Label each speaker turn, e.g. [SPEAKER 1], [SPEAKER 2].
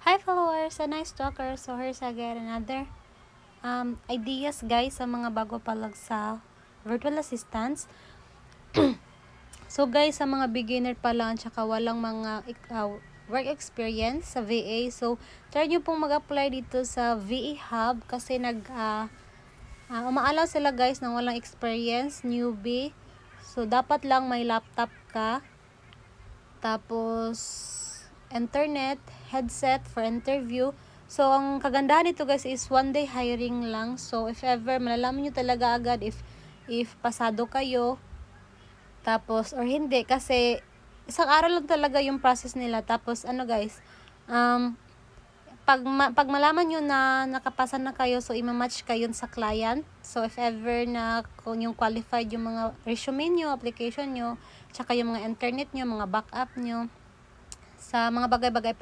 [SPEAKER 1] Hi followers and nice talkers. So here's again another ideas guys sa mga bago pa lang sa virtual assistants. So guys, sa mga beginner pa lang tsaka walang mga work experience sa VA, so try nyo pong mag-apply dito sa VA Hub kasi umaalaw sila guys ng walang experience, newbie. So dapat lang may laptop ka, tapos internet, headset for interview. So ang kagandahan nito guys is one day hiring lang. So if ever malalaman nyo talaga agad if pasado kayo, tapos or hindi, kasi isang araw lang talaga yung process nila. Tapos guys, pag malaman nyo na nakapasa na kayo, so ima-match kayo sa client. So if ever na kung yung qualified yung mga resume nyo, application nyo, tsaka yung mga internet nyo, mga backup nyo, sa mga bagay-bagay